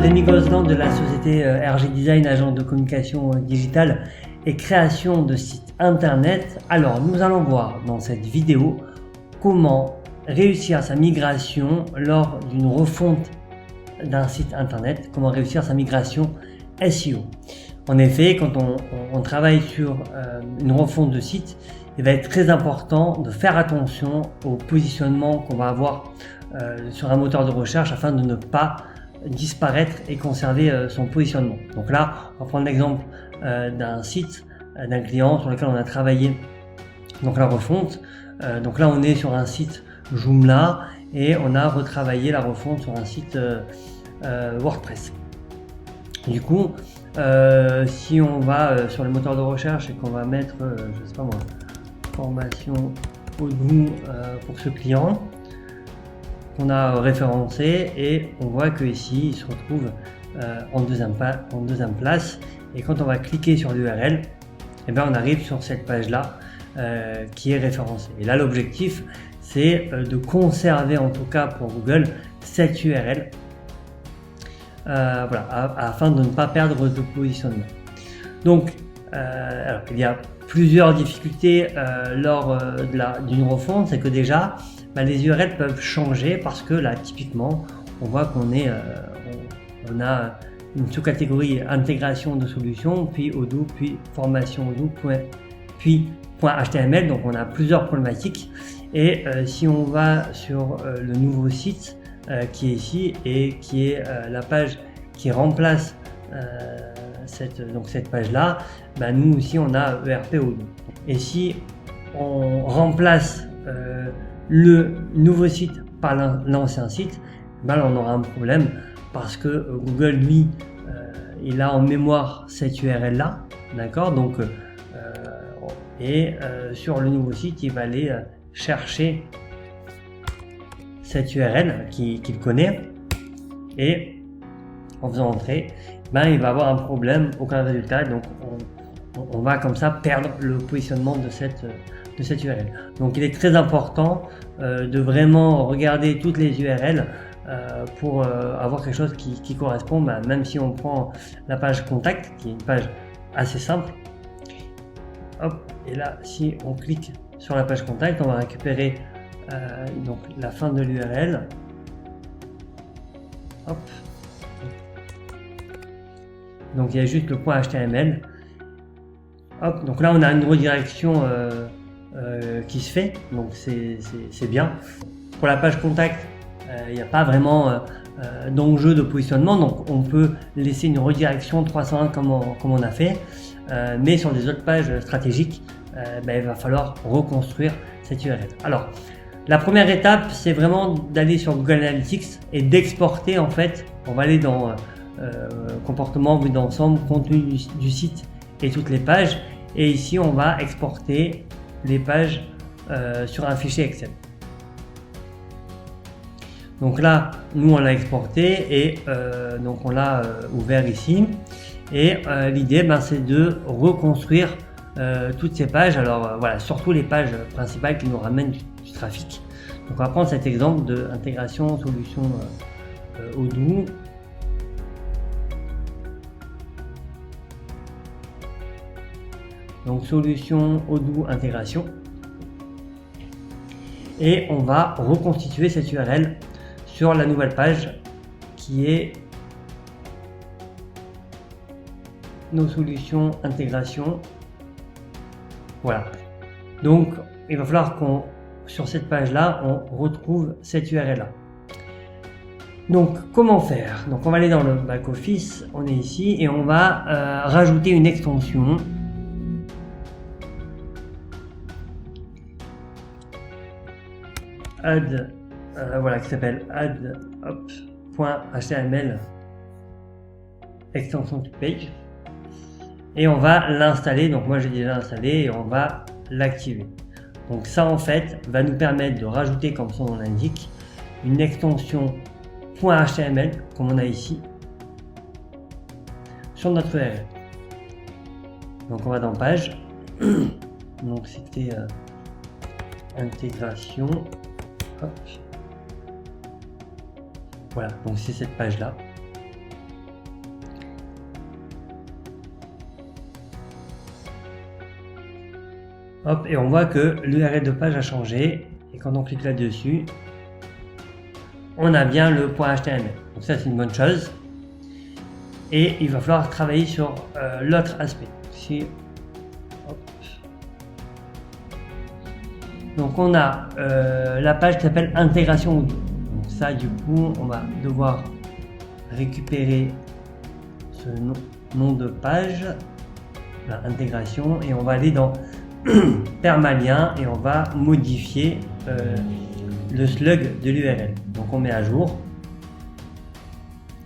Rémi Gozlan de la société RG Design, agence de communication digitale et création de sites internet. Alors nous allons voir dans cette vidéo comment réussir sa migration lors d'une refonte d'un site internet, comment réussir sa migration SEO. En effet, quand on travaille sur une refonte de site, il va être très important de faire attention au positionnement qu'on va avoir sur un moteur de recherche afin de ne pas disparaître et conserver son positionnement. Donc là, on va prendre l'exemple d'un site, d'un client sur lequel on a travaillé donc la refonte. Donc là, on est sur un site Joomla et on a retravaillé la refonte sur un site WordPress. Du coup, si on va sur le moteur de recherche et qu'on va mettre, je sais pas moi, formation Odoo pour ce client qu'on a référencé, et on voit que ici il se retrouve en deuxième place, et quand on va cliquer sur l'URL, et bien on arrive sur cette page là qui est référencée. Et là l'objectif c'est de conserver, en tout cas pour Google, cette URL voilà, afin de ne pas perdre de positionnement. Donc alors, il y a plusieurs difficultés lors d'une refonte. C'est que déjà les URL peuvent changer, parce que là typiquement on voit qu'on est on a une sous-catégorie intégration de solutions, puis Odoo, puis formation Odoo, puis .html. Donc on a plusieurs problématiques, et si on va sur le nouveau site qui est ici et qui est la page qui remplace cette page là, nous aussi on a ERP Odoo. Et si on remplace le nouveau site par l'ancien site, on aura un problème, parce que Google lui il a en mémoire cette URL là, d'accord, donc sur le nouveau site il va aller chercher cette URL qu'il connaît, et en faisant entrer, il va avoir un problème, aucun résultat, donc on va comme ça perdre le positionnement de cette URL. Donc il est très important de vraiment regarder toutes les URL pour avoir quelque chose qui correspond, même si on prend la page contact, qui est une page assez simple. Hop, et là si on clique sur la page contact, on va récupérer donc la fin de l'URL. Hop. Donc il y a juste le .html. Hop, donc là on a une redirection qui se fait, donc c'est bien. Pour la page contact, il n'y a pas vraiment d'enjeu de positionnement, donc on peut laisser une redirection 301 comme on a fait, mais sur les autres pages stratégiques, il va falloir reconstruire cette URL. Alors la première étape, c'est vraiment d'aller sur Google Analytics et d'exporter, en fait, on va aller dans comportement, vue d'ensemble, contenu du site et toutes les pages, et ici on va exporter les pages sur un fichier Excel. Donc là, nous on l'a exporté, et donc on l'a ouvert ici, et l'idée c'est de reconstruire toutes ces pages. Alors voilà, surtout les pages principales qui nous ramènent du trafic. Donc on va prendre cet exemple de intégration solution Odoo. Donc solution Odoo intégration, et on va reconstituer cette URL sur la nouvelle page qui est nos solutions intégration. Voilà, donc il va falloir sur cette page là on retrouve cette URL là. Donc comment faire? Donc on va aller dans le back office, on est ici, et on va rajouter une extension add, voilà, qui s'appelle add.html extension to page, et on va l'installer. Donc moi j'ai déjà installé, et on va l'activer. Donc ça en fait va nous permettre de rajouter, comme son nom l'indique, une extension .html comme on a ici sur notre URL. Donc on va dans page, donc c'était intégration. Hop. Voilà, donc c'est cette page là. Hop, et on voit que l'URL de page a changé. Et quand on clique là-dessus, on a bien le .html. Donc ça, c'est une bonne chose. Et il va falloir travailler sur l'autre aspect. Ici, hop. Donc on a la page qui s'appelle intégration Odoo. Donc ça, du coup, on va devoir récupérer ce nom de page, intégration, et on va aller dans permalien et on va modifier le slug de l'URL. Donc on met à jour.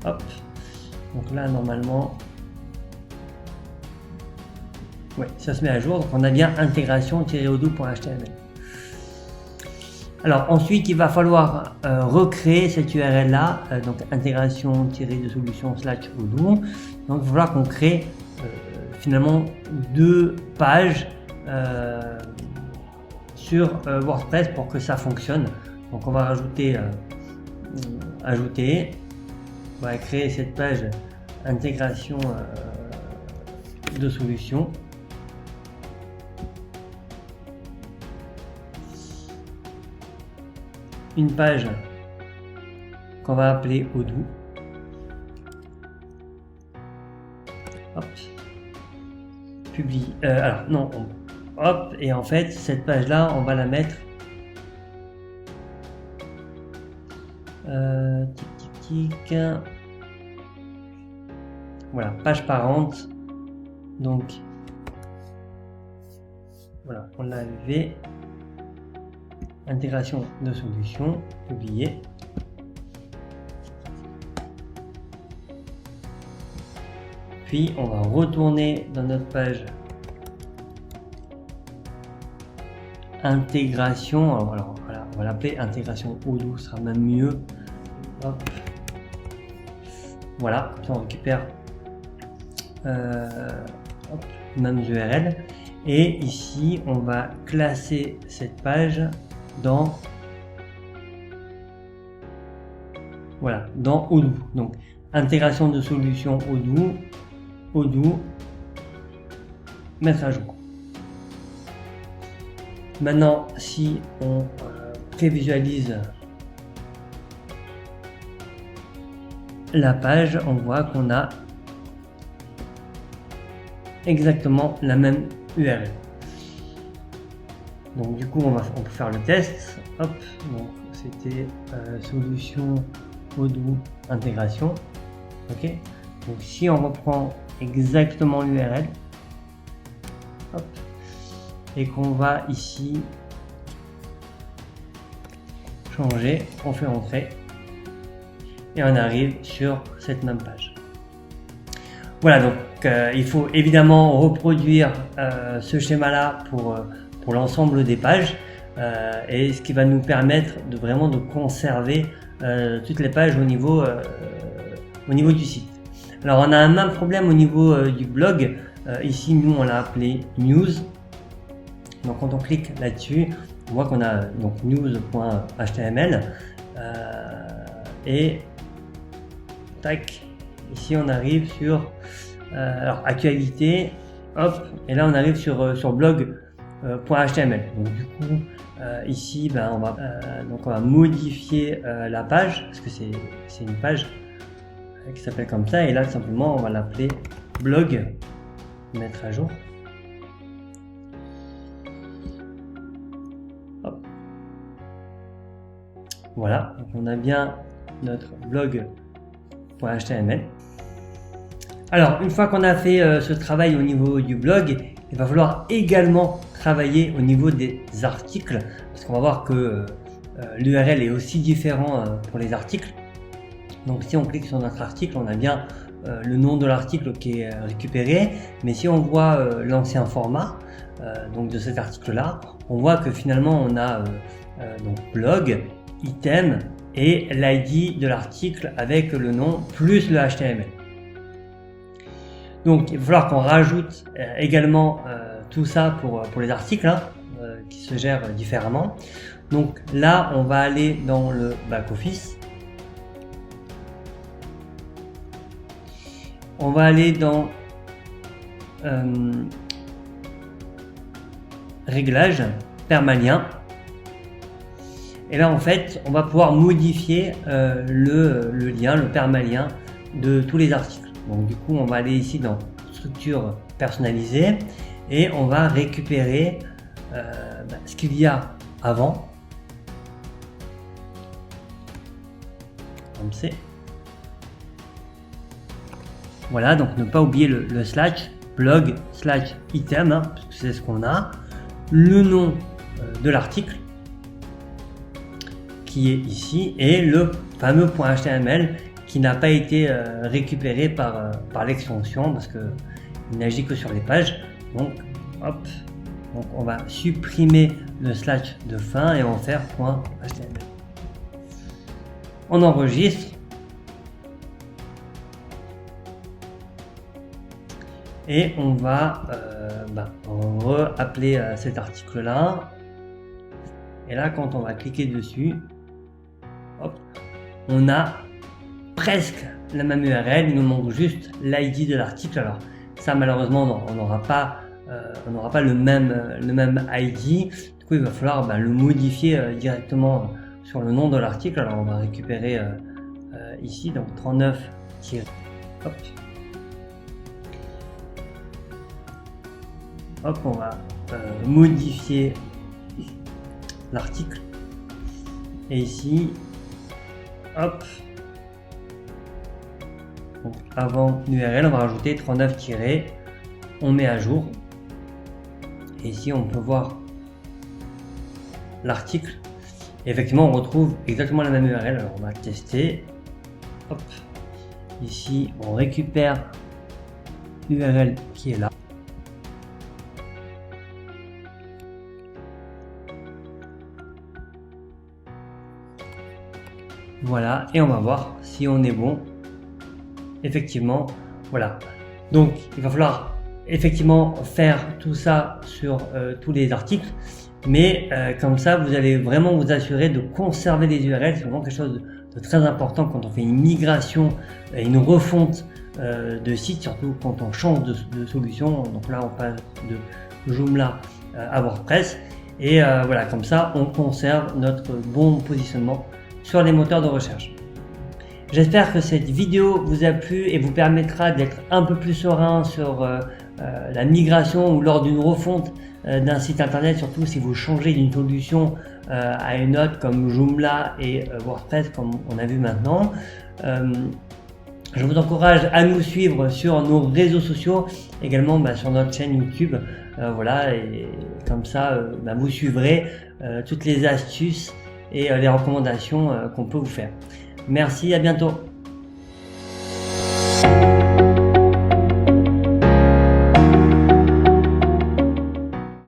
Hop. Donc là normalement, ouais, ça se met à jour. Donc on a bien intégration-odoo.html. Alors ensuite, il va falloir recréer cette URL là, donc intégration-de-solution/odoo. Donc il va falloir qu'on crée finalement deux pages sur WordPress pour que ça fonctionne. Donc on va rajouter ajouter, on va créer cette page intégration de solution. Une page qu'on va appeler Odoo. Hop. Publie. Alors non, hop, et en fait cette page là on va la mettre tic, tic, tic. Voilà, page parente. Donc voilà, on l'a levé. Intégration de solution, publier. Puis on va retourner dans notre page intégration. Alors voilà, on va l'appeler intégration Odoo, ce sera même mieux. Hop. Voilà, comme ça on récupère hop, même URL. Et ici on va classer cette page dans voilà, dans Odoo. Donc intégration de solution Odoo, mettre à jour. Maintenant, si on prévisualise la page, on voit qu'on a exactement la même URL. Donc du coup, on peut faire le test. Hop, donc c'était solution Odoo intégration. Ok. Donc si on reprend exactement l'URL, hop, et qu'on va ici changer, on fait entrer et on arrive sur cette même page. Voilà, donc il faut évidemment reproduire ce schéma là pour l'ensemble des pages et ce qui va nous permettre de vraiment de conserver toutes les pages au niveau du site. Alors on a un même problème au niveau du blog. Ici nous on l'a appelé news. Donc quand on clique là-dessus, on voit qu'on a donc news.html et tac, ici on arrive sur alors actualité, hop, et là on arrive sur blog.html. Donc du coup ici ben, on va modifier la page parce que c'est une page qui s'appelle comme ça, et là simplement on va l'appeler blog, mettre à jour. Hop. Voilà, donc on a bien notre blog.html. Alors une fois qu'on a fait ce travail au niveau du blog, il va falloir également travailler au niveau des articles, parce qu'on va voir que l'URL est aussi différent pour les articles. Donc si on clique sur notre article, on a bien le nom de l'article qui est récupéré, mais si on voit l'ancien format donc de cet article là, on voit que finalement on a donc blog, item et l'ID de l'article avec le nom plus le HTML. Donc il va falloir qu'on rajoute également tout ça pour les articles qui se gèrent différemment. Donc là on va aller dans le back office. On va aller dans réglages, permalien. Et là en fait on va pouvoir modifier le lien, le permalien de tous les articles. Donc du coup on va aller ici dans structure personnalisée et on va récupérer ce qu'il y a avant. Comme c'est. Voilà, donc ne pas oublier le slash blog slash item, hein, parce que c'est ce qu'on a, le nom de l'article qui est ici et le fameux .html qui n'a pas été récupéré par l'extension parce que il n'agit que sur les pages. Donc hop, donc on va supprimer le slash de fin et en faire .html. On enregistre et on va appeler cet article là. Et là quand on va cliquer dessus, hop, on a presque la même URL, il nous manque juste l'ID de l'article. Alors ça malheureusement on n'aura pas le même ID, du coup il va falloir le modifier directement sur le nom de l'article. Alors on va récupérer ici donc 39 hop. Hop, on va modifier l'article et ici hop, donc avant l'URL on va rajouter 39 on met à jour et ici on peut voir l'article. Effectivement on retrouve exactement la même URL. Alors on va tester, hop, ici on récupère l'URL qui est là. Voilà, et on va voir si on est bon. Effectivement, voilà. Donc il va falloir effectivement faire tout ça sur tous les articles, mais comme ça vous allez vraiment vous assurer de conserver les URL. C'est vraiment quelque chose de très important quand on fait une migration et une refonte de site, surtout quand on change de solution. Donc là on passe de Joomla à WordPress et voilà, comme ça on conserve notre bon positionnement sur les moteurs de recherche. J'espère que cette vidéo vous a plu et vous permettra d'être un peu plus serein sur la migration ou lors d'une refonte d'un site internet, surtout si vous changez d'une solution à une autre comme Joomla et WordPress comme on a vu maintenant. Je vous encourage à nous suivre sur nos réseaux sociaux, également sur notre chaîne YouTube. Voilà, et comme ça vous suivrez toutes les astuces et les recommandations qu'on peut vous faire. Merci, à bientôt.